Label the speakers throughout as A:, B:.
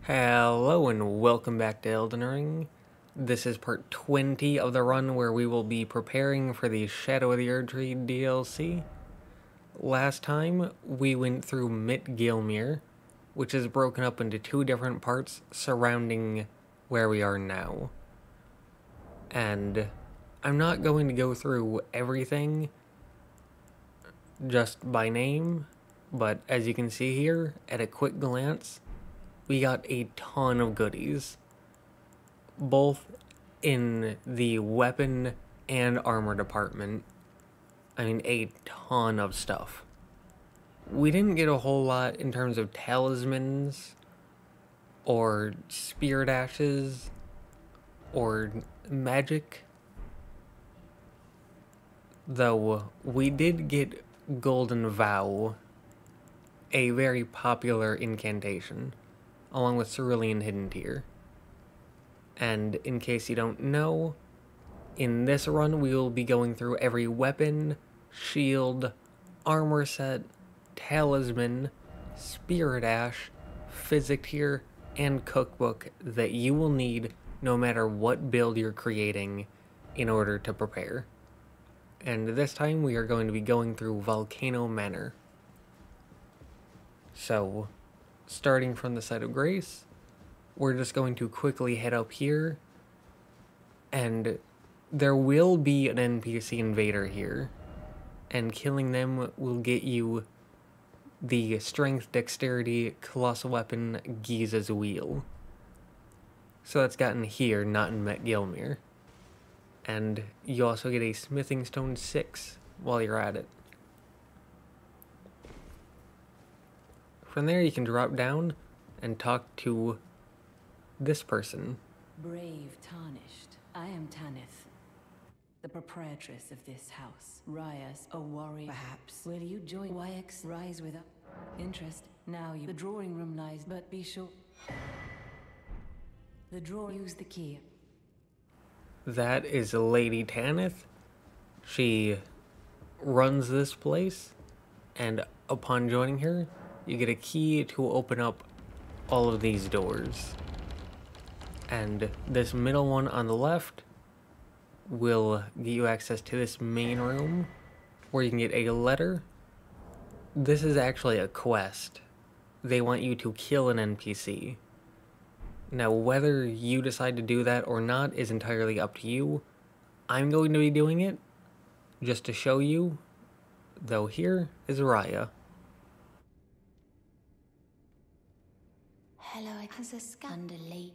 A: Hello and welcome back to Elden Ring. This is part 20 of the run where we will be preparing for the Shadow of the Erdtree DLC. Last time we went through Gilmere, which is broken up into two different parts surrounding where we are now. And I'm not going to go through everything just by name, but as you can see here, at a quick glance, we got a ton of goodies, both in the weapon and armor department. I mean, a ton of stuff. We didn't get a whole lot in terms of talismans, or spirit ashes, or magic. Though, we did get Golden Vow, a very popular incantation, along with Cerulean Hidden Tear. And in case you don't know, in this run we will be going through every weapon, shield, armor set, talisman, spirit ash, physic tier, and cookbook that you will need no matter what build you're creating in order to prepare. And this time we are going to be going through Volcano Manor. So, starting from the site of grace, we're just going to quickly head up here, and there will be an NPC invader here, and killing them will get you the strength, dexterity, colossal weapon, Giza's Wheel. So that's gotten here, not in Gilmere. And you also get a smithing stone 6 while you're at it. From there you can drop down and talk to this person.
B: Brave Tarnished, I am Tanith, the proprietress of this house. Rias, a warrior, perhaps. Will you join YX Rise with us? Interest? Now the drawing room lies, but be sure. The drawer, use the key.
A: That is Lady Tanith. She runs this place, and upon joining her, you get a key to open up all of these doors. And this middle one on the left will give you access to this main room where you can get a letter. This is actually a quest. They want you to kill an NPC. Now, whether you decide to do that or not is entirely up to you. I'm going to be doing it just to show you, though here is Raya.
C: Hello, has a scandal.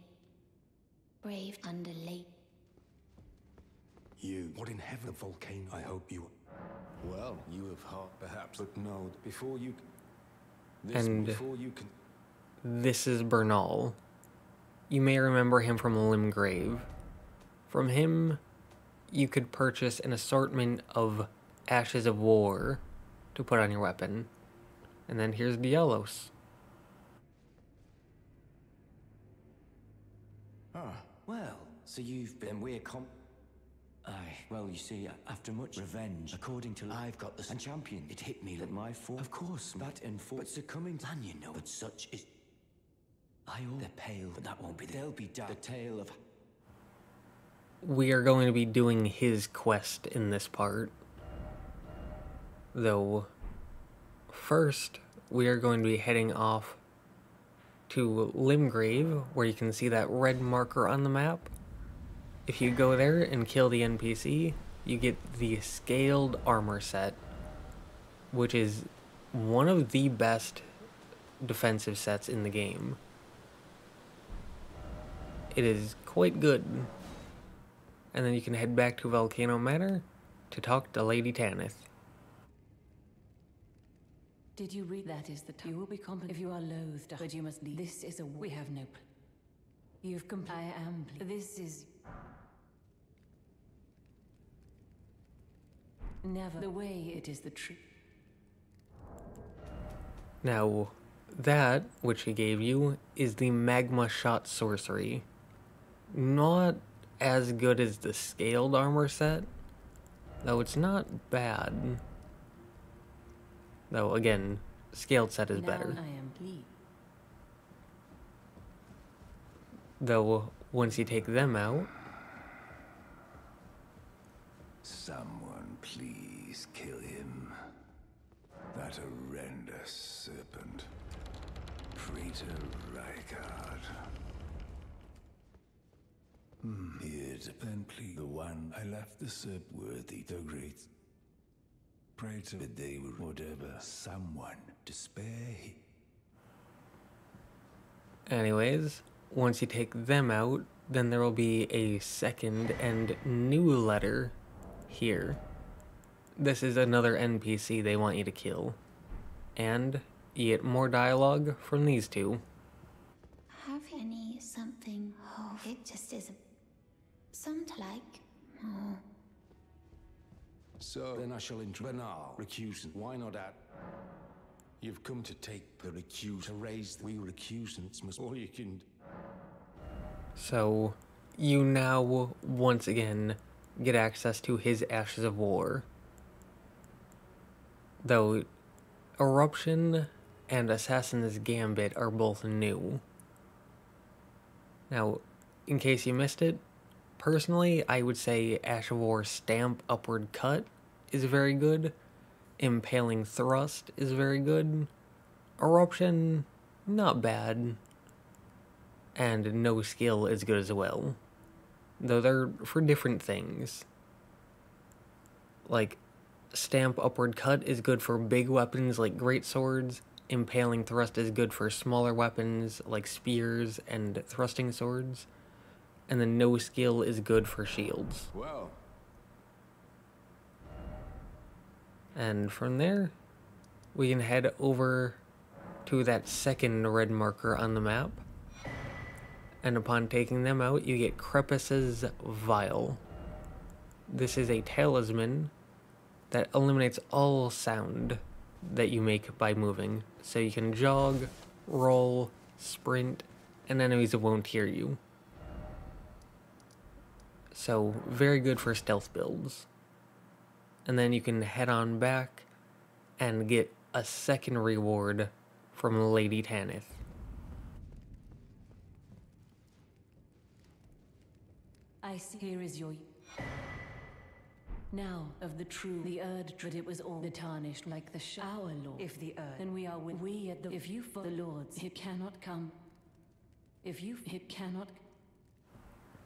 C: Brave underlay.
D: You, what in heaven, the volcano? I hope you. Well, you have heart, perhaps, but no. Before you can.
A: This is Bernal. You may remember him from Limgrave. From him, you could purchase an assortment of Ashes of War to put on your weapon. And then here's Dielos.
E: Well, so you've been Aye, well, you see, after much revenge, according to I've got the champion. It hit me that my fault. Of course, that and but succumbing to man, you know, but such is. They're pale, but that won't be they'll be dark. The tale of.
A: We are going to be doing his quest in this part. Though, first, we are going to be heading off to Limgrave, where you can see that red marker on the map. If you go there and kill the NPC, you get the scaled armor set, which is one of the best defensive sets in the game. It is quite good. And then you can head back to Volcano Manor to talk to Lady Tanith.
B: Did you read that is the time? You will be competent if you are loathed, but you must leave. This is a we have no You've complied. I am this is never the way it is the truth.
A: Now, that which he gave you is the Magma Shot Sorcery. Not as good as the scaled armor set, though it's not bad. Though, again, scaled set is better.
B: I am pleased.
A: Though, once you take them out,
F: Someone please kill him. That horrendous serpent. Praetor Rykard. Here's then please the one I left the serp worthy the great. Praetor they were whatever someone to spare him.
A: anyways, once you take them out, then there will be a second and new letter here. This is another NPC they want you to kill. And you get more dialogue from these two.
C: Have any something? Oh, it just isn't. Some like. Oh.
D: So then I shall banal recusant. Why not add? You've come to take the recuse to raise we recusants must all you can.
A: So, you now, once again, get access to his Ashes of War. Though, Eruption and Assassin's Gambit are both new. Now, in case you missed it, personally, I would say Ash of War Stamp Upward Cut is very good. Impaling Thrust is very good. Eruption, not bad. And No Skill is good as well. Though they're for different things. Like, Stamp Upward Cut is good for big weapons like great swords. Impaling Thrust is good for smaller weapons like spears and thrusting swords. And then No Skill is good for shields.
D: Well,
A: And from there, we can head over to that second red marker on the map. And upon taking them out, you get Crepus's Vial. This is a talisman that eliminates all sound that you make by moving. So you can jog, roll, sprint, and enemies won't hear you. So, very good for stealth builds. And then you can head on back and get a second reward from Lady Tanith.
B: I see. Here is your. Now, of the true, the Erdtree, it was all the tarnished like the our lord. If the Erd, then we are with we at the. If you for the lords, it cannot come. If you, it cannot.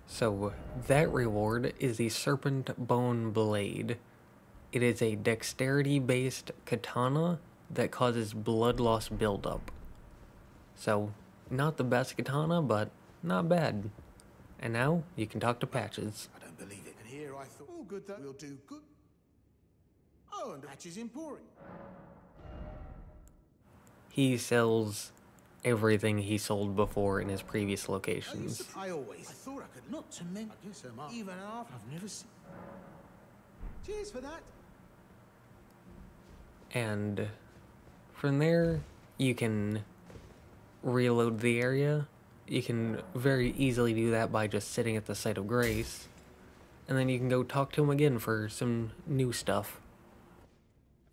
A: So, that reward is the Serpent Bone Blade. It is a dexterity-based katana that causes blood loss buildup. So, not the best katana, but not bad. And now, you can talk to Patches.
G: I don't believe it. And here I thought, oh, good, that will do good. Oh, and Patches Emporium.
A: He sells everything he sold before in his previous locations.
G: I thought I could not to men. I guess I'm even after I've never seen. Cheers for that.
A: And from there, you can reload the area. You can very easily do that by just sitting at the site of grace. And then you can go talk to him again for some new stuff.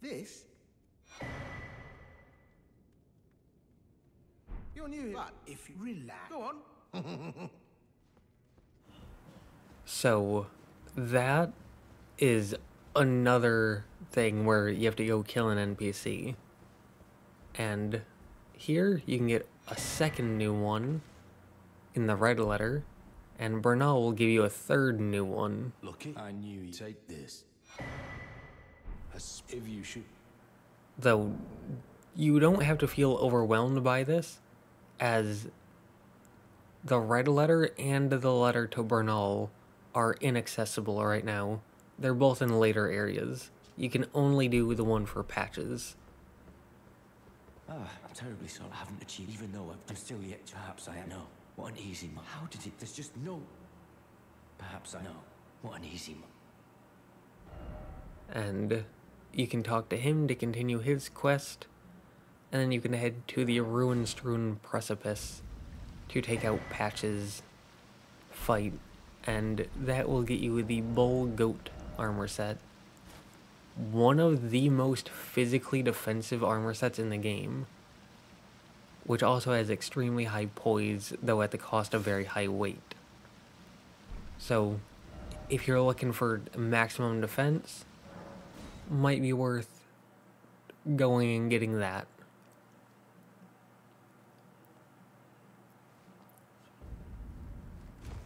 G: This? You're new here. But if you relax. Go on.
A: So, that is another thing where you have to go kill an NPC. And here, you can get a second new one in the red letter, and Bernal will give you a third new one.
D: lucky. I knew you'd take this. As if you should.
A: Though, you don't have to feel overwhelmed by this, as the red letter and the letter to Bernal are inaccessible right now. They're both in later areas. You can only do the one for Patches.
E: I'm terribly sorry I haven't achieved, even though I'm still yet. Perhaps I know. What an easy month. How did it? There's just no. Perhaps I know. What an easy month.
A: And you can talk to him to continue his quest. And then you can head to the ruin-strewn precipice to take out Patches' fight. And that will get you the Bull Goat armor set. One of the most physically defensive armor sets in the game. which also has extremely high poise, though at the cost of very high weight. So, if you're looking for maximum defense, might be worth going and getting that.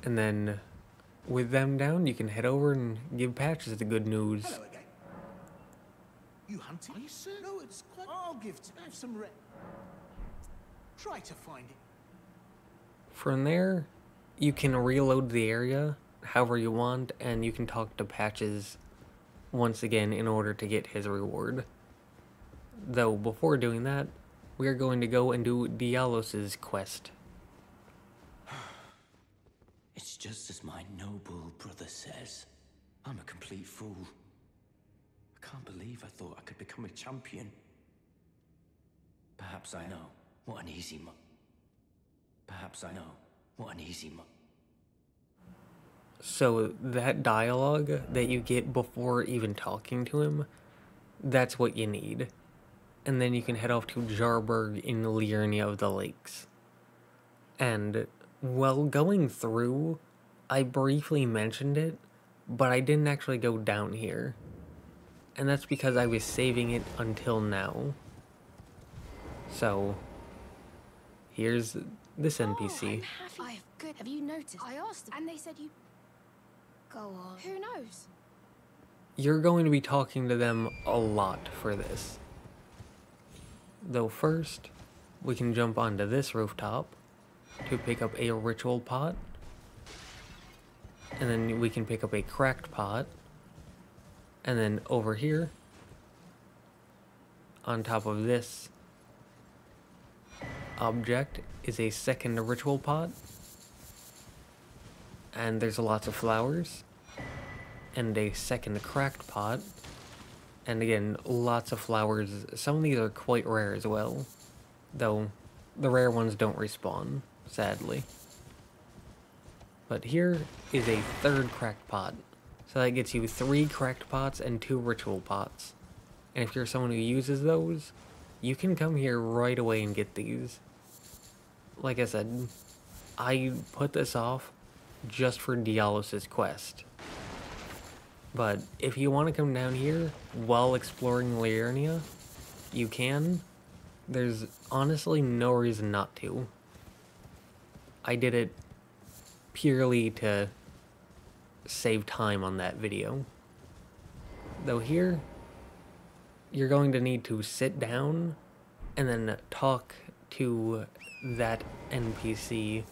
A: And then, with them down, you can head over and give Patches the good news.
G: Hello again. You hunting? Are you sir? No, it's quite... I'll give to have some try to find it.
A: From there, you can reload the area however you want, and you can talk to Patches once again in order to get his reward. Though, before doing that, we are going to go and do Dialos's quest.
E: It's just as my noble brother says. I'm a complete fool. I can't believe I thought I could become a champion. Perhaps I know what an easy Perhaps I know what an easy
A: So that dialogue that you get before even talking to him, that's what you need. And then you can head off to Jarburg in Liurnia of the Lakes. And while going through, I briefly mentioned it, but I didn't actually go down here. And that's because I was saving it until now. So, here's this NPC.
H: Good. Have you noticed? I asked them, and they said you...
C: Go on.
H: Who knows?
A: You're going to be talking to them a lot for this. Though first, we can jump onto this rooftop to pick up a ritual pot. And then we can pick up a cracked pot. And then over here, on top of this object, is a second ritual pot. And there's lots of flowers. And a second cracked pot. And again, lots of flowers. Some of these are quite rare as well. Though, the rare ones don't respawn, sadly. But here is a third cracked pot. So that gets you 3 cracked pots and 2 ritual pots. And if you're someone who uses those, you can come here right away and get these. Like I said, I put this off just for Dialos's quest. But if you want to come down here while exploring Liurnia, you can. There's honestly no reason not to. I did it purely to save time on that video. Though here, you're going to need to sit down and then talk to that NPC,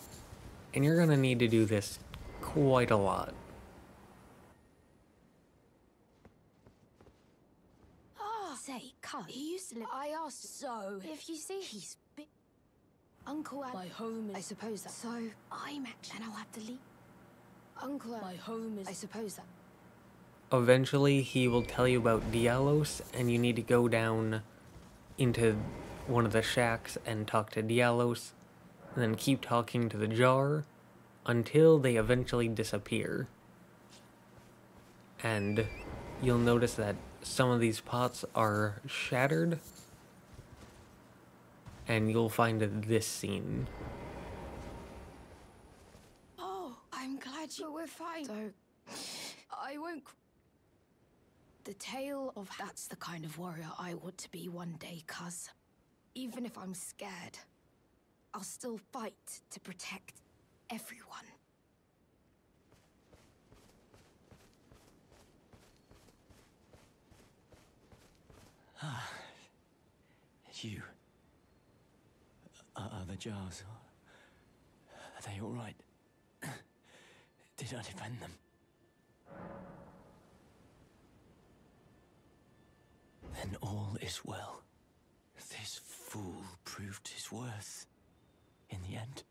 A: and you're going to need to do this quite a lot.
H: Say, come. He used to live. I asked. So, if you see, he's big. Uncle, my home is. I suppose that. So, I'm actually. And I'll have to leave. Uncle, my home is. I suppose that.
A: Eventually, he will tell you about Dialos, and you need to go down into one of the shacks and talk to Dialos, and then keep talking to the jar until they eventually disappear. And you'll notice that some of these pots are shattered, and you'll find this scene.
H: Oh, I'm glad you were fine. So, I won't... The tale of that's the kind of warrior I want to be one day, cuz. Even if I'm scared, I'll still fight to protect everyone.
E: You. Are the jars... Are they all right? Did I defend them? Then all is well. This fool proved his worth in the end.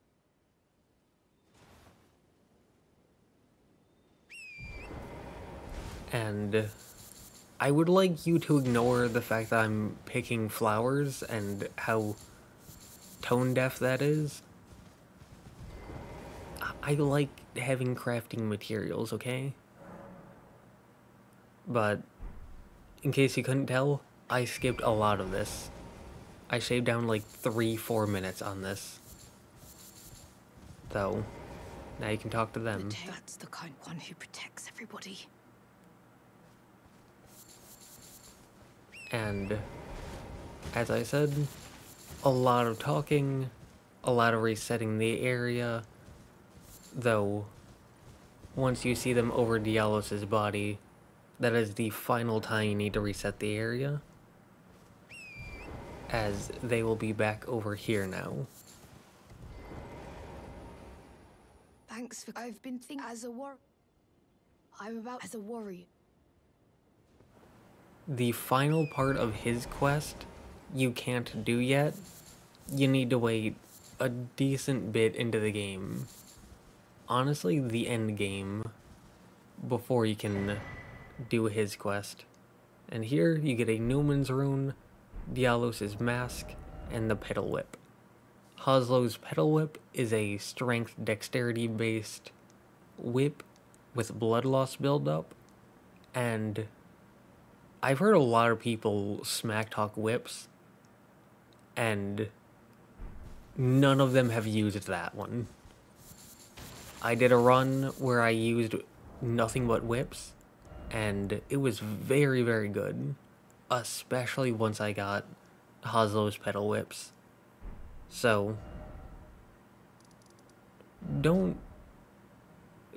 A: And I would like you to ignore the fact that I'm picking flowers and how tone deaf that is. I like having crafting materials, okay? But in case you couldn't tell, I skipped a lot of this. I shaved down like 3-4 minutes on this. Though, now you can talk to them.
H: That's the kind one who protects everybody.
A: And, as I said, a lot of talking, a lot of resetting the area, though, once you see them over Diallos' body, that is the final time you need to reset the area, as they will be back over here now.
H: Thanks for... I've been thinking as a I'm about as a warrior.
A: The final part of his quest, you can't do yet. You need to wait a decent bit into the game. Honestly, the end game, before you can do his quest. And here, you get a Newman's Rune, Diallos' Mask, and the Pedal Whip. Hoslow's Pedal Whip is a strength dexterity based whip with blood loss buildup, and I've heard a lot of people smack talk whips, and none of them have used that one. I did a run where I used nothing but whips, and it was very, very good, especially once I got Hoslow's Pedal Whips. So, don't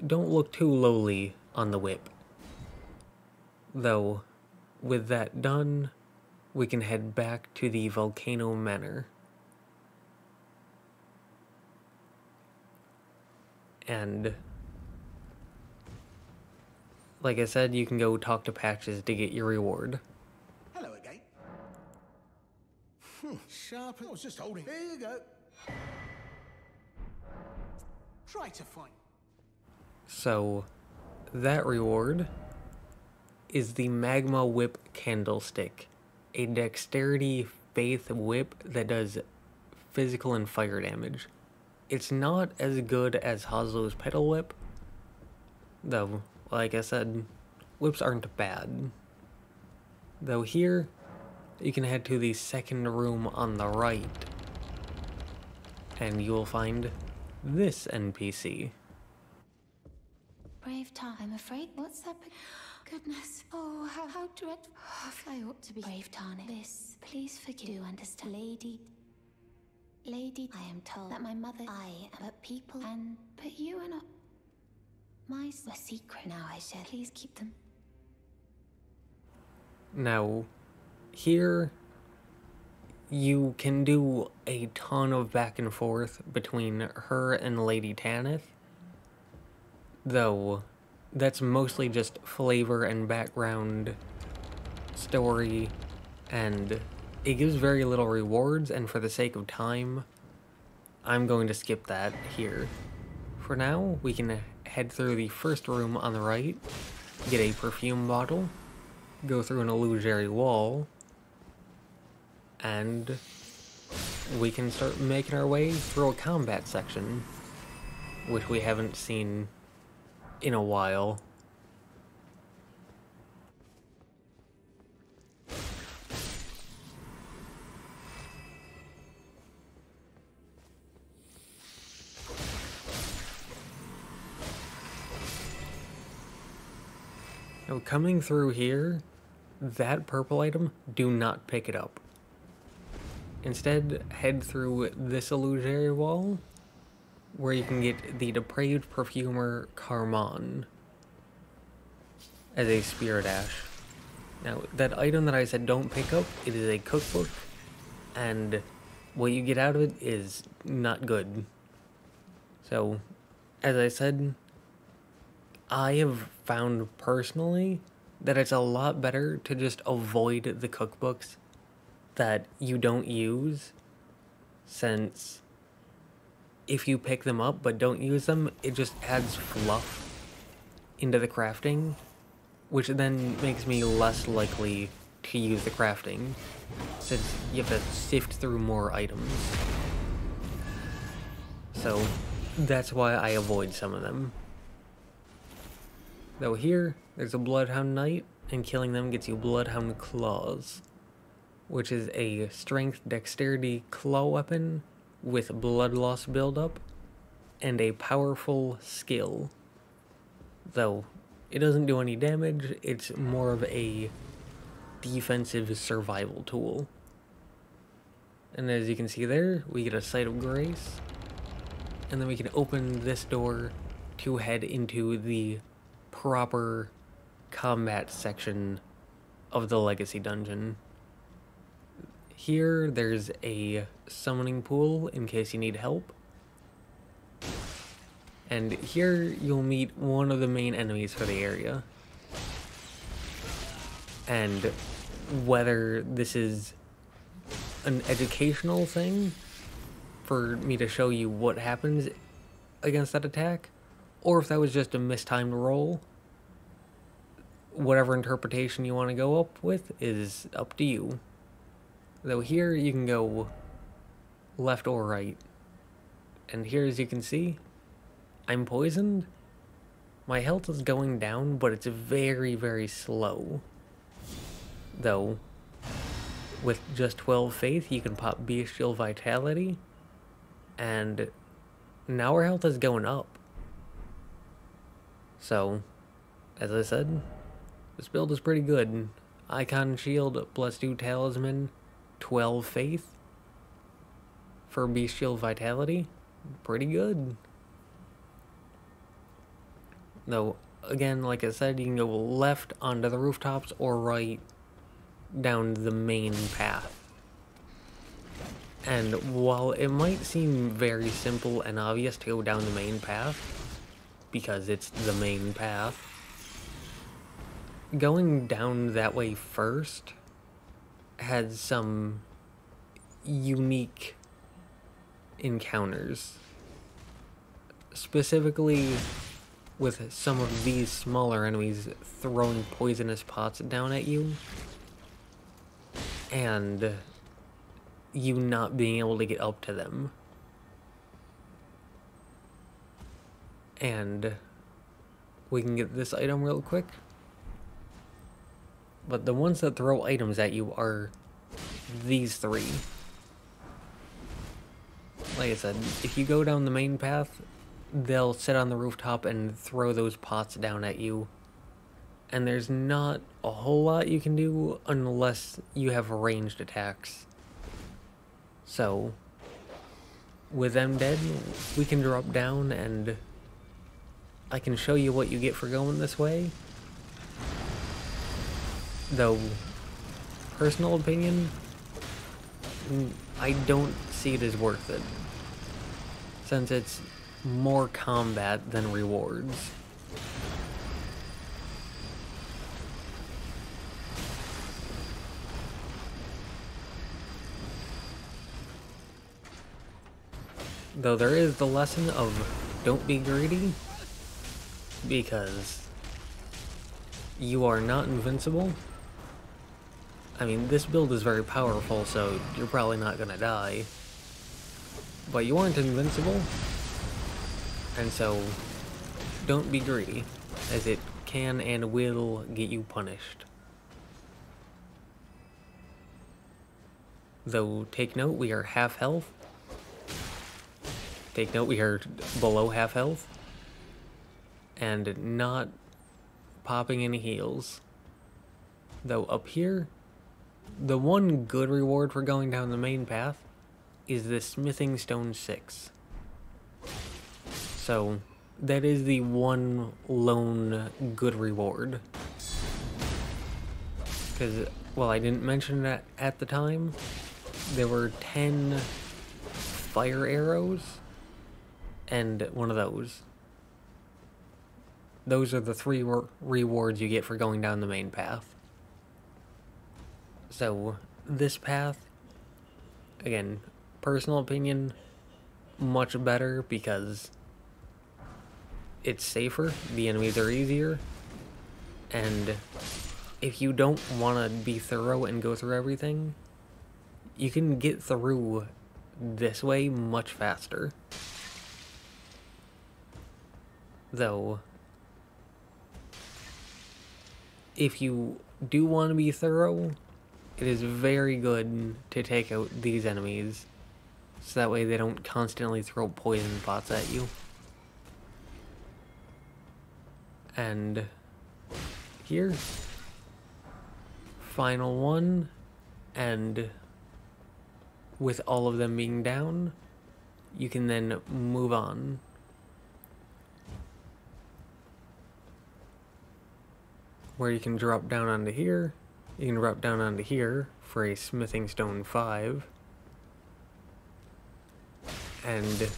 A: look too lowly on the whip. Though, with that done, we can head back to the Volcano Manor. And, like I said, you can go talk to Patches to get your reward.
G: Hello again. Sharp. I was just holding. Here you go. Try to find.
A: So, that reward is the Magma Whip Candlestick, a dexterity faith whip that does physical and fire damage. It's not as good as Hoslow's Pedal Whip, though, like I said, whips aren't bad. Though here, you can head to the second room on the right, and you will find this NPC.
C: Brave Tarn, I'm afraid. What's that? Goodness. Oh, how dreadful. I ought to be. Brave Tarn, this. Please forgive. Do understand. Lady, I am told that my mother, but people, but you are not. My secret. Now I shall. Please keep them.
A: Now, here, you can do a ton of back and forth between her and Lady Tanith, though that's mostly just flavor and background story, and it gives very little rewards, and for the sake of time, I'm going to skip that here. For now, we can head through the first room on the right, get a perfume bottle, go through an illusory wall, and we can start making our way through a combat section, which we haven't seen in a while. Now, coming through here, that purple item, do not pick it up. Instead, head through this illusory wall, where you can get the Depraved Perfumer Carmon as a Spirit Ash. Now, that item that I said don't pick up, it is a cookbook, and what you get out of it is not good. So, as I said, I have found personally that it's a lot better to just avoid the cookbooks that you don't use, since if you pick them up but don't use them, it just adds fluff into the crafting, which then makes me less likely to use the crafting, since you have to sift through more items. So that's why I avoid some of them. Though here, there's a Bloodhound Knight, and killing them gets you Bloodhound Claws. which is a strength dexterity claw weapon with blood loss buildup and a powerful skill. Though it doesn't do any damage, it's more of a defensive survival tool. And as you can see there, we get a Sight of Grace, and then we can open this door to head into the proper combat section of the Legacy Dungeon. Here, there's a summoning pool in case you need help. And here, you'll meet one of the main enemies for the area. And whether this is an educational thing for me to show you what happens against that attack, or if that was just a mistimed roll, whatever interpretation you want to go up with is up to you. Though here you can go left or right. And here, as you can see, I'm poisoned. My health is going down, but it's very, very slow. Though, with just 12 faith, you can pop Bestial Vitality, and now our health is going up. So, as I said, this build is pretty good. Icon Shield plus 2 Talisman, 12 faith for Bestial Vitality. Pretty good. Though, again, like I said, you can go left onto the rooftops or right down the main path. And while it might seem very simple and obvious to go down the main path, because it's the main path, going down that way first has some unique encounters. Specifically with some of these smaller enemies throwing poisonous pots down at you, and you not being able to get up to them. And we can get this item real quick. But the ones that throw items at you are these three. Like I said, if you go down the main path, they'll sit on the rooftop and throw those pots down at you. And there's not a whole lot you can do unless you have ranged attacks. So, with them dead, we can drop down and I can show you what you get for going this way. Though, personal opinion, I don't see it as worth it, since it's more combat than rewards. Though there is the lesson of don't be greedy, because you are not invincible. I mean, this build is very powerful, so you're probably not gonna die. But you aren't invincible, and so don't be greedy, as it can and will get you punished. Though, take note, we are half health. Take note, we are below half health. And not popping any heals. Though up here, the one good reward for going down the main path is the Smithing Stone 6. So, that is the one lone good reward. Because, well, I didn't mention that at the time, there were 10 fire arrows and one of those. Those are the 3 rewards you get for going down the main path. So, this path, again, personal opinion, much better because it's safer, the enemies are easier, and if you don't want to be thorough and go through everything, you can get through this way much faster. Though, if you do want to be thorough, it is very good to take out these enemies, so that way they don't constantly throw poison pots at you. And here, final one, and with all of them being down, you can then move on. Where you can drop down onto here, you can drop down onto here for a smithing stone 5. And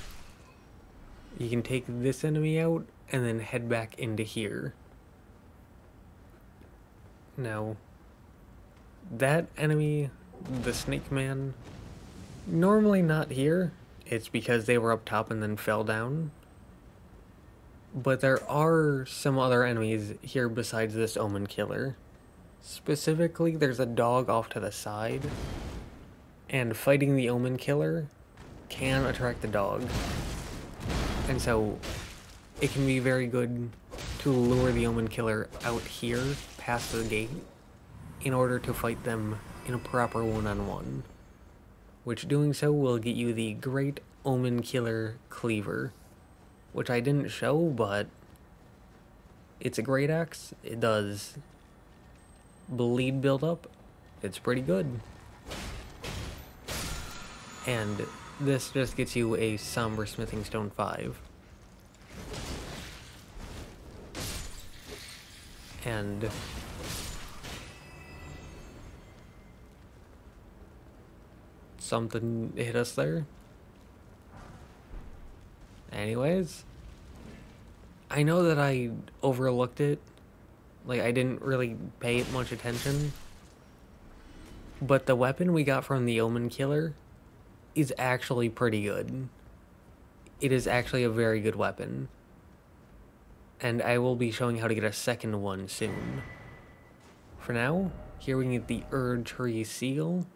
A: you can take this enemy out and then head back into here. Now, that enemy, the snake man, normally not here. It's because they were up top and then fell down. But there are some other enemies here besides this omen killer. Specifically, there's a dog off to the side, and fighting the omen killer can attract the dog. And so it can be very good to lure the omen killer out here past the gate in order to fight them in a proper one-on-one, which doing so will get you the Great Omen Killer Cleaver, which I didn't show, but it's a great axe. It does bleed buildup. It's pretty good. And this just gets you a Somber Smithing Stone 5. And something hit us there. Anyways, I know that I overlooked it. Like, I didn't really pay it much attention. But the weapon we got from the Omen Killer is actually pretty good. It is actually a very good weapon. And I will be showing how to get a second one soon. For now, here we can get the Erdtree seal,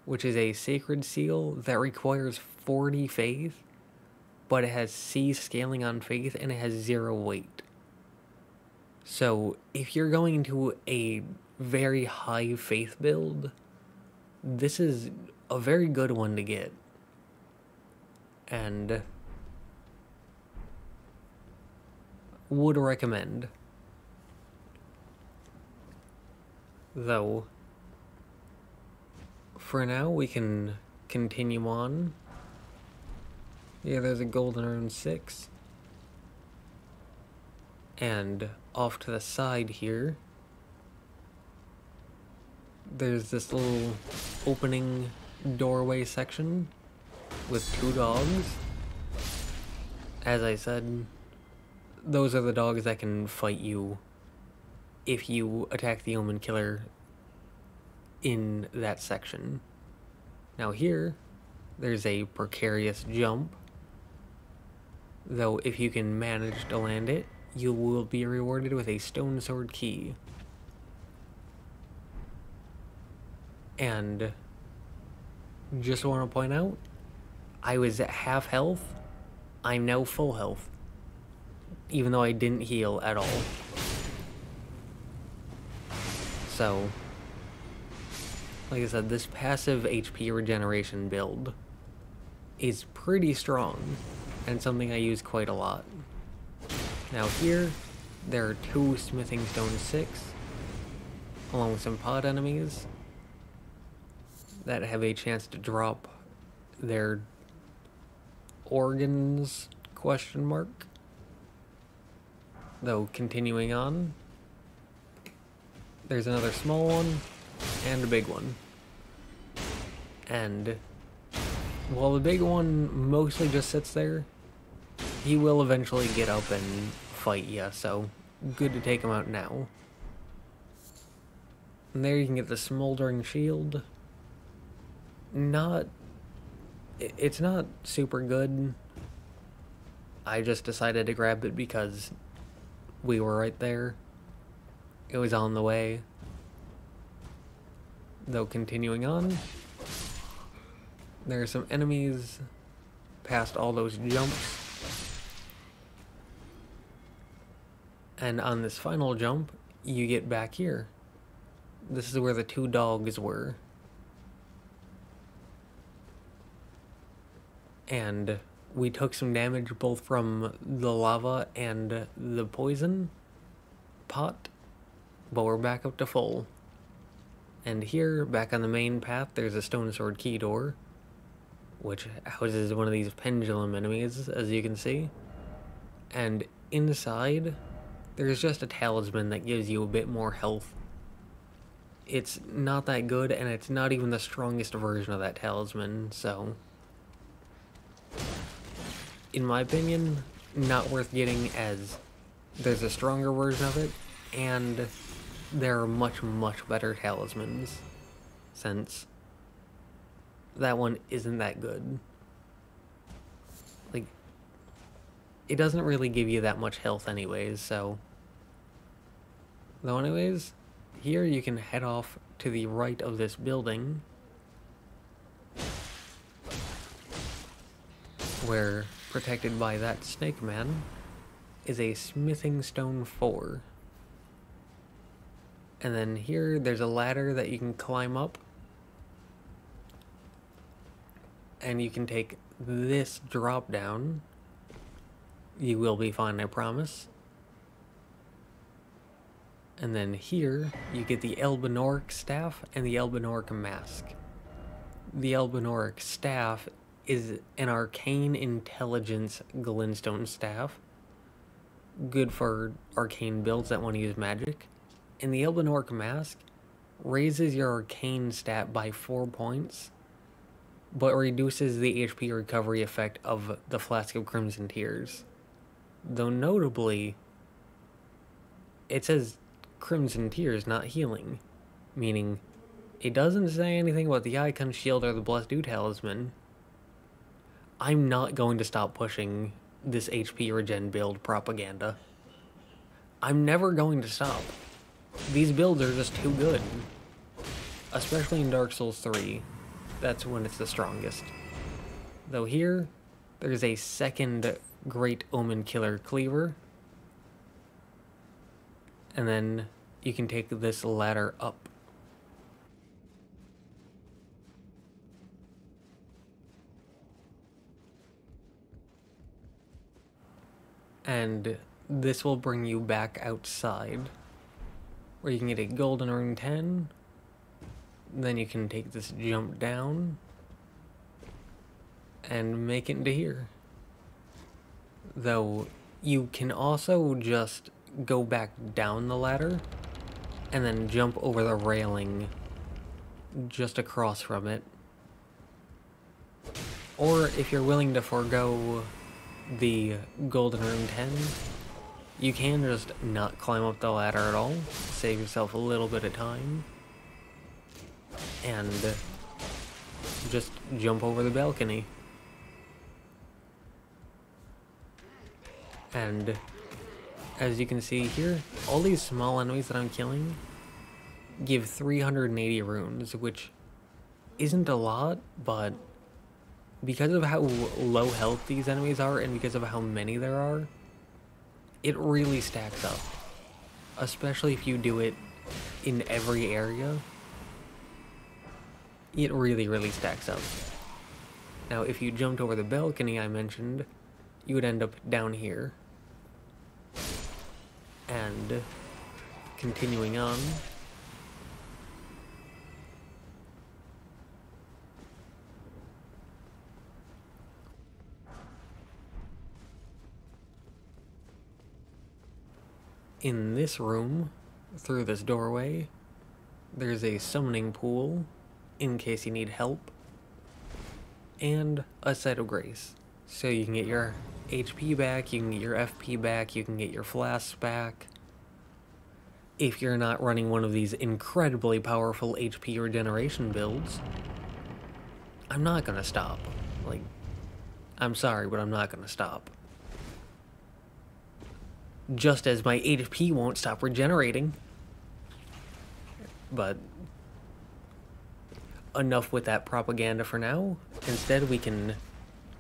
A: which is a sacred seal that requires 40 faith, but it has C scaling on faith and it has 0 weight. So if you're going into a very high faith build, this is a very good one to get. And would recommend. Though, for now we can continue on. Yeah, there's a golden urn 6. And off to the side here, there's this little opening doorway section with 2 dogs. As I said, those are the dogs that can fight you if you attack the Omen Killer in that section. Now here, there's a precarious jump, though if you can manage to land it, you will be rewarded with a stone sword key. And just want to point out, I was at half health. I'm now full health, even though I didn't heal at all. So, like I said, this passive HP regeneration build is pretty strong and something I use quite a lot. Now here, there are 2 Smithing Stone 6, along with some pod enemies that have a chance to drop their organs, question mark. Though, continuing on, there's another small one and a big one. And while the big one mostly just sits there, he will eventually get up and fight you, so good to take him out now. And there you can get the Smoldering Shield. It's not super good. I just decided to grab it because we were right there. It was on the way. Though continuing on, there are some enemies past all those jumps. And on this final jump, you get back here. this is where the 2 dogs were. And we took some damage both from the lava and the poison pot, but we're back up to full. And here, back on the main path, there's a stone sword key door, which houses one of these pendulum enemies, as you can see. And inside, there's just a talisman that gives you a bit more health. It's not that good, and it's not even the strongest version of that talisman, so in my opinion, not worth getting, as there's a stronger version of it, and there are much, much better talismans, since that one isn't that good. Like, it doesn't really give you that much health anyways, so... Though anyways, here you can head off to the right of this building, where, protected by that snake man, is a smithing stone 4. And then here, there's a ladder that you can climb up, and you can take this drop down. You will be fine, I promise. And then here, you get the Elbenoric staff and the Elbenoric mask. The Elbenoric staff is an arcane intelligence glintstone staff, good for arcane builds that want to use magic. And the Elbenoric mask raises your arcane stat by 4 points, but reduces the HP recovery effect of the Flask of Crimson Tears. Though notably, it says Crimson Tears, not healing, meaning it doesn't say anything about the Icon Shield or the Blessed Dew Talisman. I'm not going to stop pushing this HP regen build propaganda. I'm never going to stop. These builds are just too good. Especially in Dark Souls 3. That's when it's the strongest. Though here, there's a second Great Omen Killer Cleaver. And then you can take this ladder up. And this will bring you back outside, where you can get a golden ring 10. Then you can take this jump down and make it into here. Though you can also just go back down the ladder and then jump over the railing just across from it. Or if you're willing to forego the golden ring 10, you can just not climb up the ladder at all, save yourself a little bit of time, and just jump over the balcony. And as you can see here, all these small enemies that I'm killing give 380 runes, which isn't a lot, but because of how low health these enemies are and because of how many there are, it really stacks up. Especially if you do it in every area, it really, really stacks up. Now, if you jumped over the balcony I mentioned, you would end up down here. And continuing on, in this room, through this doorway, there's a summoning pool, in case you need help, and a site of grace. So you can get your HP back, you can get your FP back, you can get your flasks back. If you're not running one of these incredibly powerful HP regeneration builds, I'm not gonna stop. Like, I'm sorry, but I'm not gonna stop. Just as my HP won't stop regenerating. But enough with that propaganda for now. Instead, we can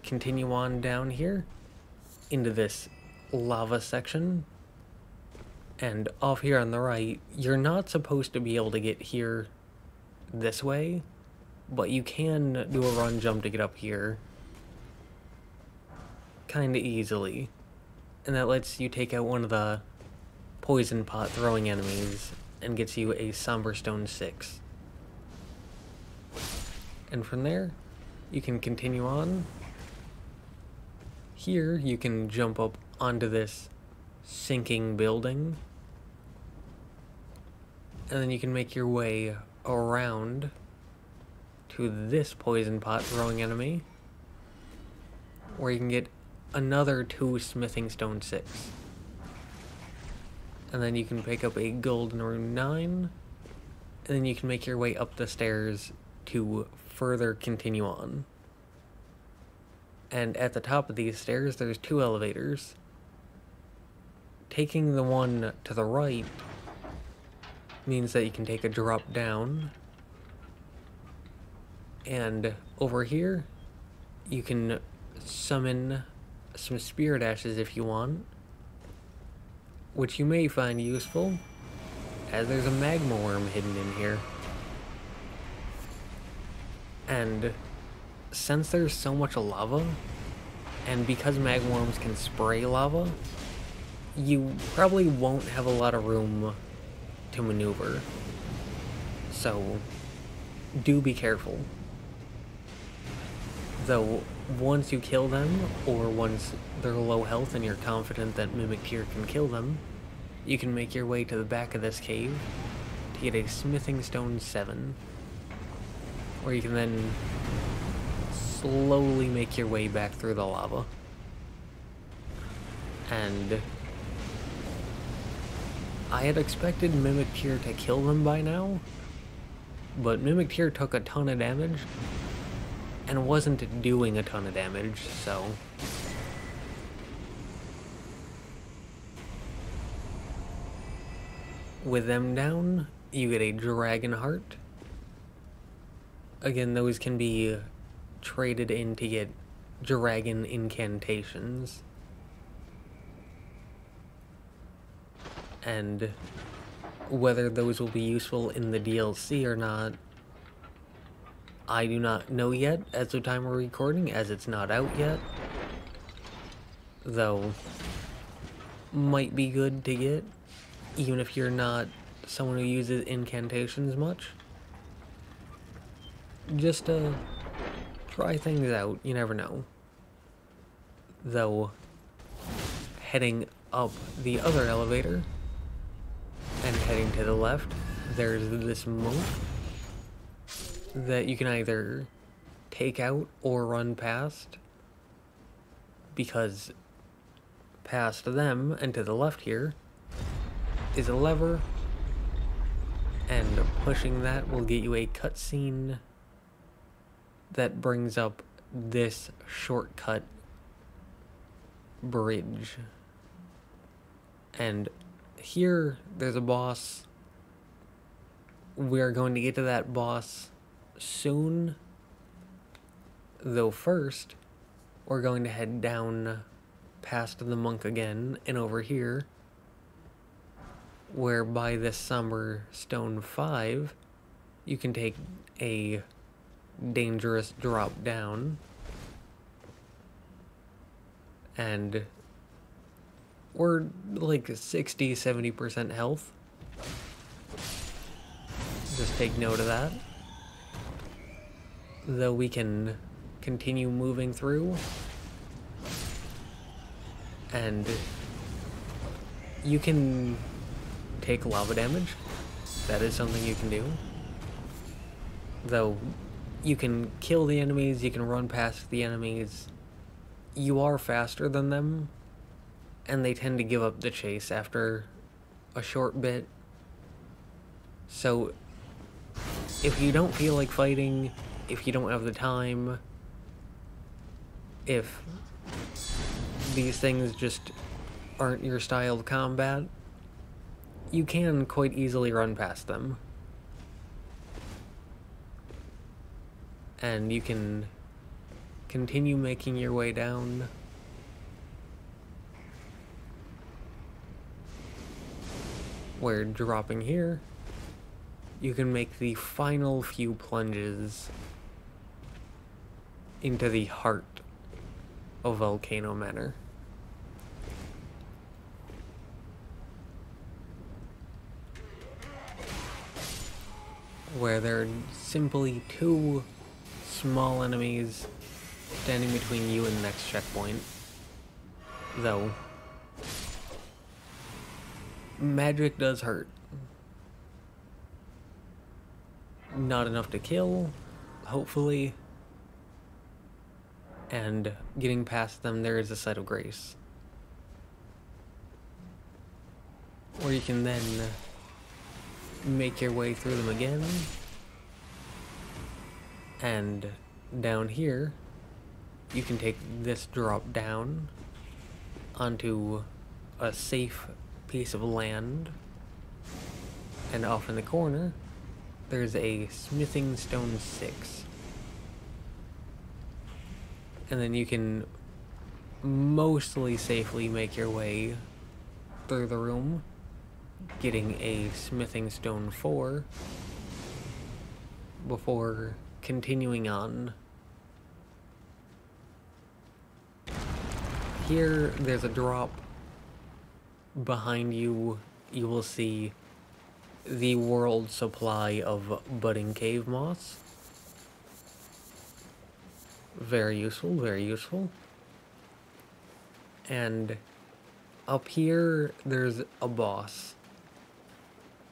A: continue on down here into this lava section, And off here on the right, you're not supposed to be able to get here this way, but you can do a run jump to get up here kinda easily. And that lets you take out one of the poison pot throwing enemies and gets you a Somber Stone 6. And from there, you can continue on. Here, you can jump up onto this sinking building. And then you can make your way around to this poison pot throwing enemy, where you can get another 2 smithing stone 6. And then you can pick up a golden rune 9, and then you can make your way up the stairs to further continue on. And at the top of these stairs, there's 2 elevators. Taking the one to the right means that you can take a drop down. And over here, you can summon some spirit ashes if you want, which you may find useful, as there's a magma worm hidden in here. And since there's so much lava, and because magma worms can spray lava, you probably won't have a lot of room to maneuver. So, do be careful. Though, once you kill them, or once they're low health and you're confident that Mimic Tear can kill them, you can make your way to the back of this cave to get a Smithing Stone 7, where you can then slowly make your way back through the lava. And I had expected Mimic Tear to kill them by now, but Mimic Tear took a ton of damage and wasn't doing a ton of damage, so with them down, you get a Dragon Heart. Again, those can be traded in to get dragon incantations. And whether those will be useful in the DLC or not, I do not know yet at the time we're recording, as it's not out yet. Though, might be good to get, even if you're not someone who uses incantations much. Just to try things out, you never know. Though, heading up the other elevator, and heading to the left, there's this moat that you can either take out or run past, because past them and to the left here is a lever, and pushing that will get you a cutscene that brings up this shortcut bridge. And here there's a boss. We are going to get to that boss soon, though first we're going to head down past the monk again and over here, where by this Somber Stone 5 you can take a dangerous drop down, and we're like 60-70% health. Just take note of that. Though we can continue moving through, and you can take lava damage. That is something you can do. Though you can kill the enemies, you can run past the enemies. You are faster than them, and they tend to give up the chase after a short bit. So if you don't feel like fighting, if you don't have the time, if these things just aren't your style of combat, you can quite easily run past them. And you can continue making your way down. where dropping here, you can make the final few plunges into the heart of Volcano Manor. Where there are simply 2 small enemies standing between you and the next checkpoint. Though, magic does hurt. Not enough to kill, hopefully. And getting past them, there is a site of grace, where you can then make your way through them again. And down here, you can take this drop down onto a safe piece of land. And off in the corner, there's a smithing stone 6. And then you can mostly safely make your way through the room, getting a smithing stone 4 before continuing on. Here, there's a drop. Behind you, you will see the world supply of budding cave moss. Very useful, very useful. And up here, there's a boss.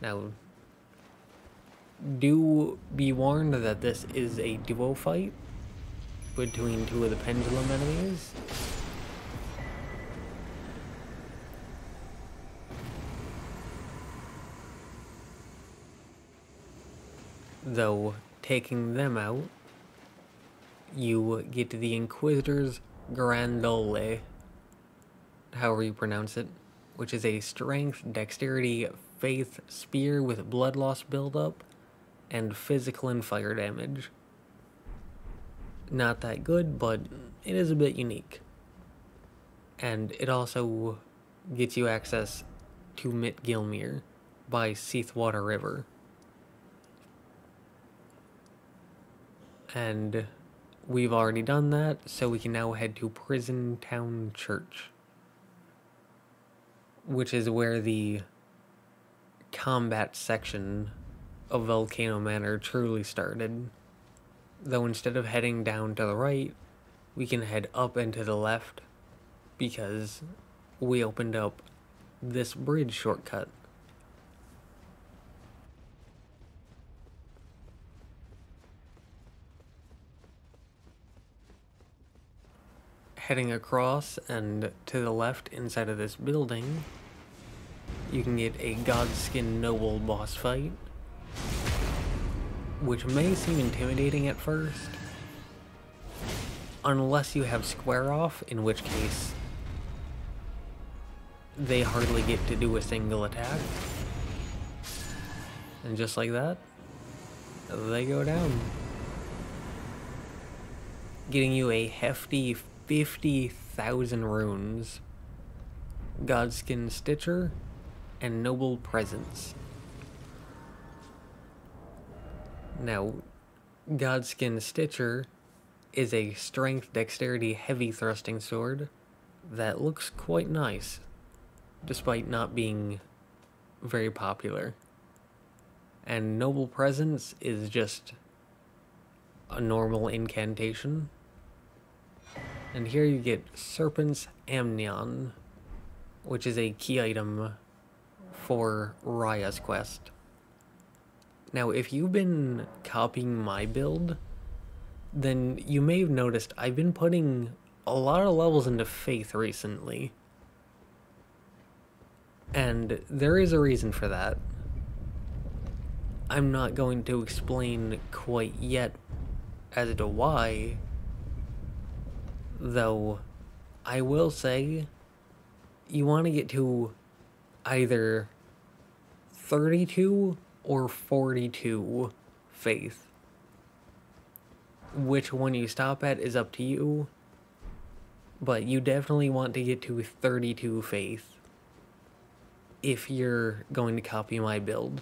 A: Now, do be warned that this is a duo fight between 2 of the pendulum enemies. Though, taking them out, you get to the Inquisitor's Grandole, however you pronounce it, which is a strength, dexterity, faith spear with blood loss buildup, and physical and fire damage. Not that good, but it is a bit unique. And it also gets you access to Mit Gilmere by Seathwater River. And we've already done that, so we can now head to Prison Town Church, which is where the combat section of Volcano Manor truly started. Though instead of heading down to the right, we can head up and to the left, because we opened up this bridge shortcut. Heading across and to the left inside of this building, you can get a Godskin Noble boss fight, which may seem intimidating at first, unless you have Square Off, in which case they hardly get to do a single attack. And just like that, they go down, getting you a hefty 50,000 runes, Godskin Stitcher, and Noble Presence. Now, Godskin Stitcher is a strength, dexterity, heavy thrusting sword that looks quite nice, despite not being very popular. And Noble Presence is just a normal incantation. And here you get Serpent's Amnion, which is a key item for Raya's quest. Now, if you've been copying my build, then you may have noticed I've been putting a lot of levels into Faith recently. And there is a reason for that. I'm not going to explain quite yet as to why, though I will say you want to get to either 32 or 42 faith. Which one you stop at is up to you, but you definitely want to get to 32 faith. if you're going to copy my build.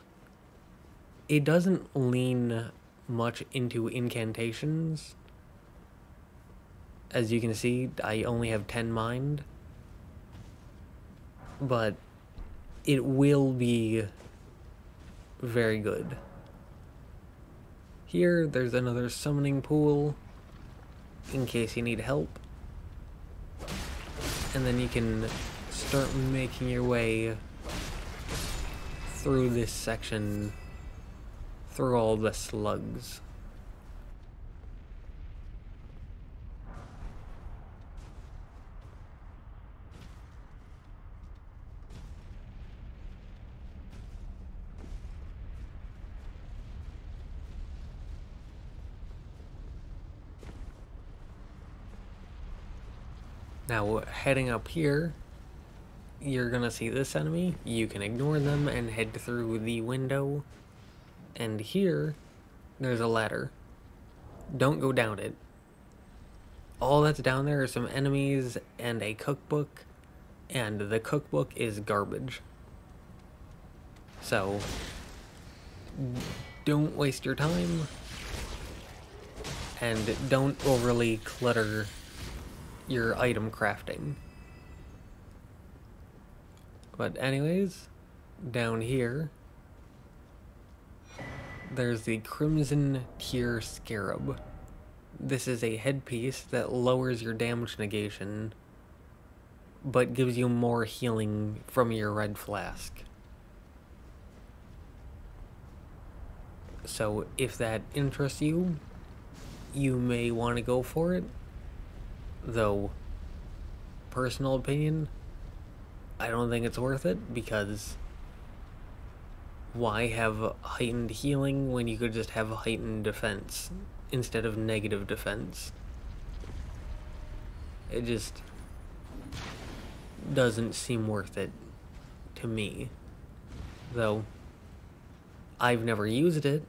A: It doesn't lean much into incantations. As you can see, I only have 10 mind. But it will be very good. Here, there's another summoning pool in case you need help. And then you can start making your way through this section, through all the slugs. Now, heading up here, you're gonna see this enemy. You can ignore them and head through the window. And here, there's a ladder. Don't go down it. All that's down there are some enemies and a cookbook, and the cookbook is garbage. So, don't waste your time, and don't overly clutter your item crafting. But anyways, down here, there's the Crimson Tear Scarab. This is a headpiece that lowers your damage negation, but gives you more healing from your red flask. So if that interests you, you may want to go for it. Though, personal opinion, I don't think it's worth it, because why have heightened healing when you could just have heightened defense instead of negative defense? It just doesn't seem worth it to me. Though, I've never used it,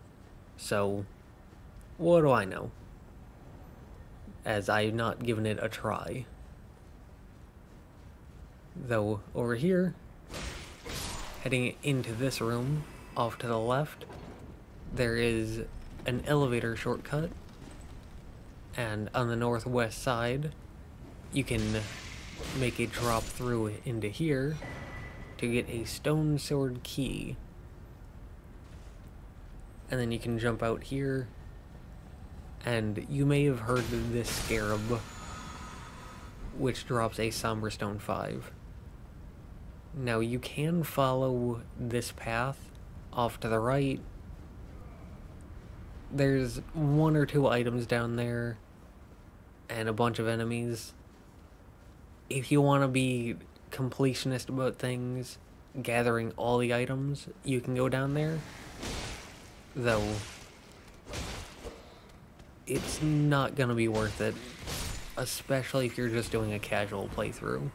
A: so what do I know? As I've not given it a try. Though, over here, heading into this room, off to the left, there is an elevator shortcut, and on the northwest side, you can make a drop through into here to get a stone sword key. And then you can jump out here, and you may have heard of this scarab, which drops a Somber Stone 5. Now you can follow this path off to the right. There's 1 or 2 items down there, and a bunch of enemies. If you want to be completionist about things, gathering all the items, you can go down there. Though, it's not gonna be worth it, especially if you're just doing a casual playthrough.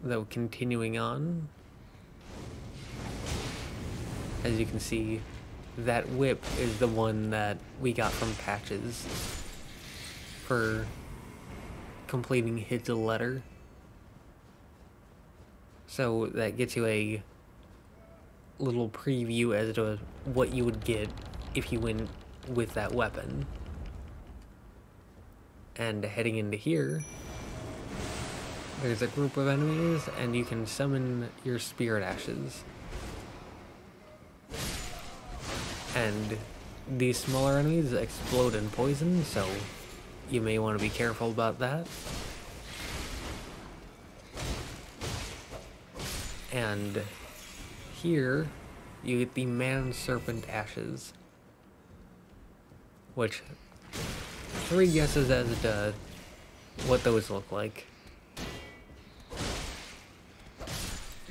A: Though, continuing on, as you can see, that whip is the one that we got from Patches for completing his letter. So that gets you a little preview as to what you would get if you went with that weapon. And heading into here, there's a group of enemies, and you can summon your spirit ashes. And these smaller enemies explode in poison, so you may want to be careful about that. And here, you get the Man Serpent Ashes, which, 3 guesses as to what those look like.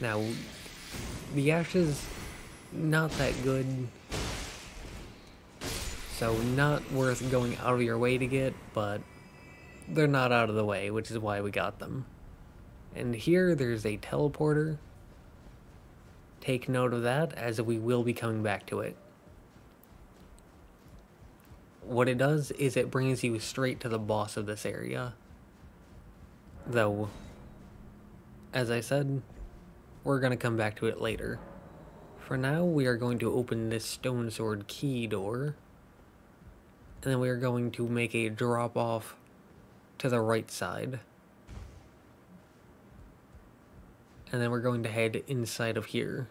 A: Now, the ashes, not that good, so not worth going out of your way to get, but they're not out of the way, which is why we got them. And here, there's a teleporter. Take note of that, as we will be coming back to it. What it does is it brings you straight to the boss of this area. Though, as I said, we're going to come back to it later. For now, we are going to open this stone sword key door, and then we are going to make a drop off to the right side. And then we're going to head inside of here.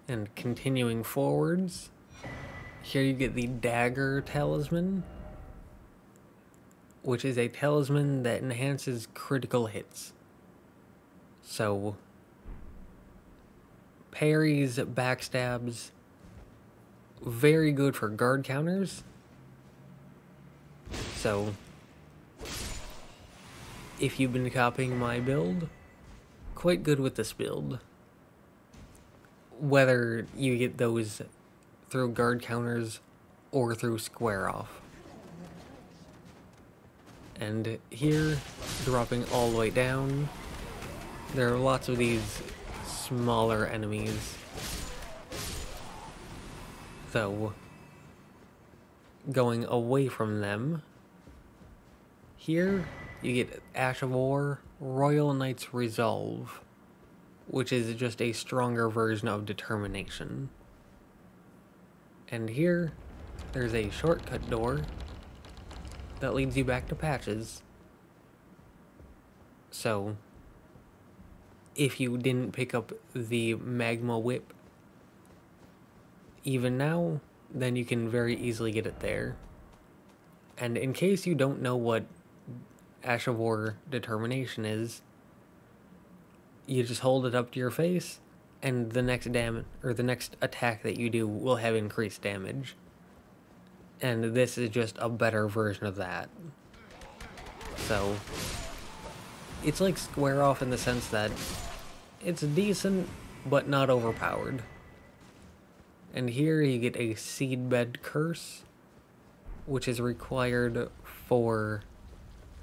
A: And continuing forwards, here you get the Dagger Talisman, which is a talisman that enhances critical hits. So, parries, backstabs, very good for guard counters. So, if you've been copying my build, quite good with this build. Whether you get those through guard counters or through square off. And here, dropping all the way down, there are lots of these smaller enemies. Though, going away from them, here you get Ash of War, Royal Knight's Resolve, which is just a stronger version of Determination. And here, there's a shortcut door that leads you back to Patches. So, if you didn't pick up the Magma Whip even now, then you can very easily get it there. And in case you don't know what Ash of War Determination is, you just hold it up to your face, and the next the next attack that you do will have increased damage. And this is just a better version of that. So, it's like square off in the sense that it's decent, but not overpowered. And here you get a Seedbed Curse, which is required for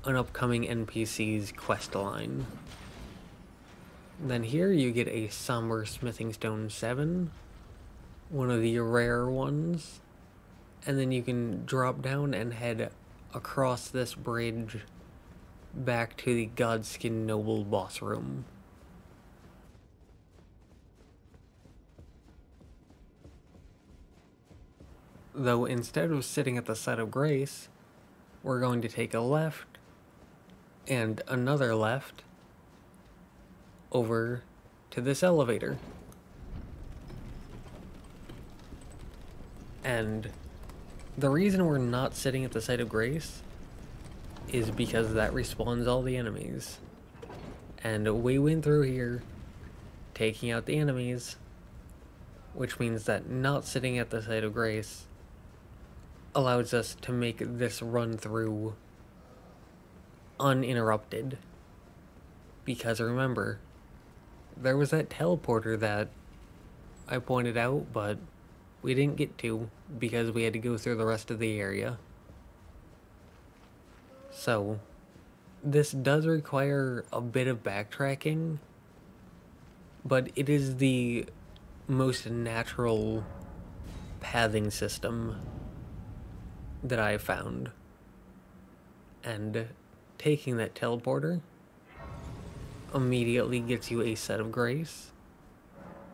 A: an upcoming NPC's quest line. Then here you get a Somber Smithing Stone 7, one of the rare ones, and then you can drop down and head across this bridge back to the Godskin Noble boss room. Though instead of sitting at the site of grace, we're going to take a left and another left over to this elevator. And the reason we're not sitting at the site of grace is because that respawns all the enemies. And we went through here taking out the enemies, which means that not sitting at the site of grace allows us to make this run through uninterrupted. Because remember, there was that teleporter that I pointed out, but we didn't get to because we had to go through the rest of the area. So, this does require a bit of backtracking, but it is the most natural pathing system that I found. And taking that teleporter immediately gets you a set of grace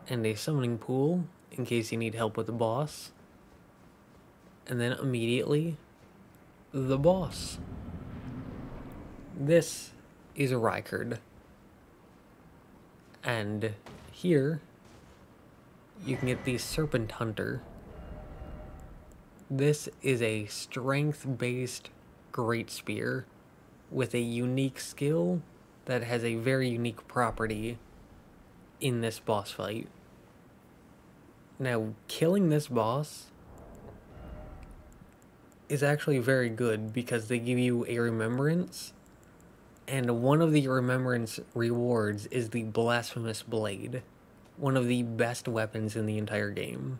A: and a summoning pool in case you need help with the boss, and then immediately the boss. This is a Rykard, and here you can get the Serpent Hunter. This is a strength-based great spear with a unique skill that has a very unique property in this boss fight. Now, killing this boss is actually very good because they give you a remembrance, and one of the remembrance rewards is the Blasphemous Blade, one of the best weapons in the entire game.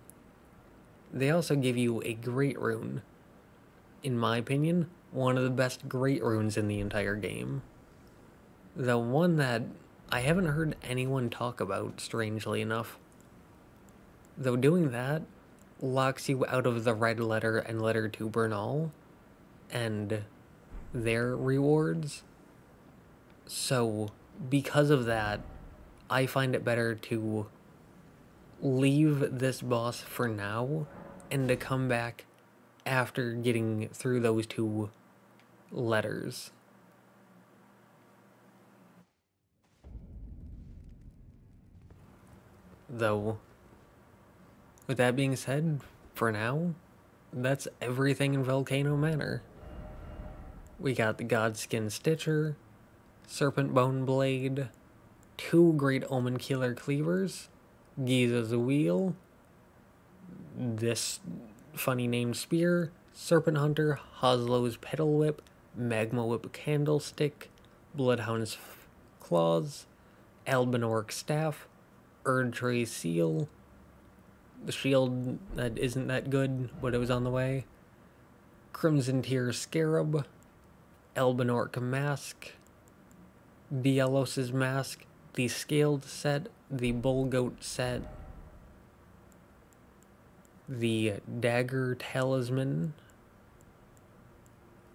A: they also give you a great rune. In my opinion, one of the best great runes in the entire game. The one that I haven't heard anyone talk about, strangely enough. Though doing that locks you out of the red letter and letter to Bernal and their rewards. So, because of that, I find it better to leave this boss for now and to come back after getting through those 2 letters. Though, with that being said, for now, that's everything in Volcano Manor. We got the Godskin Stitcher, Serpent Bone Blade, 2 Great Omen Killer Cleavers, Giza's Wheel, this funny named spear, Serpent Hunter, Hoslow's Petal Whip, Magma Whip Candlestick, Bloodhound's Claws, Albinauric Staff, Erdtree Seal, the shield that isn't that good, but it was on the way, Crimson Tear Scarab, Albinauric Mask, Dialos's Mask, the Scaled set, the Bull Goat set, the Dagger Talisman,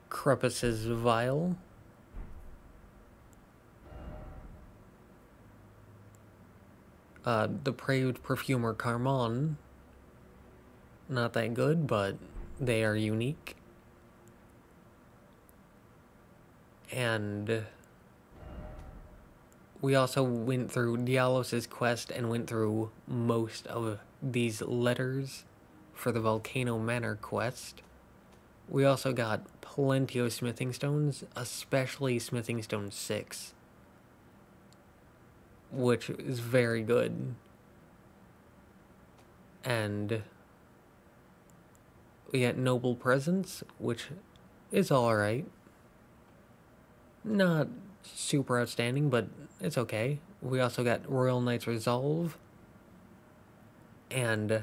A: Crepus's Vial, Depraved Perfumer Carmon, not that good, but they are unique, and we also went through Dialos's quest and went through most of these letters for the Volcano Manor quest. We also got plenty of smithing stones, especially smithing stone 6, which is very good. And we got Noble Presence, which is alright. Not super outstanding, but it's okay. We also got Royal Knight's Resolve and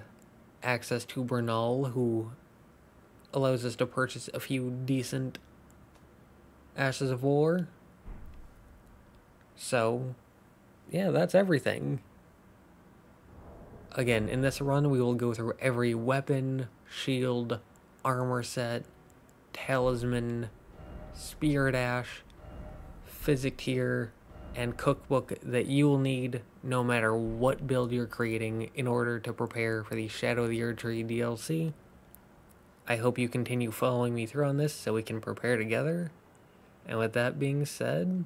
A: access to Bernal, who allows us to purchase a few decent Ashes of War. So, yeah, that's everything. Again, in this run, we will go through every weapon, shield, armor set, talisman, spirit ash, physic tier, and cookbook that you will need no matter what build you're creating in order to prepare for the Shadow of the Erdtree DLC. I hope you continue following me through on this so we can prepare together. And with that being said,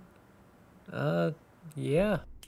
A: yeah.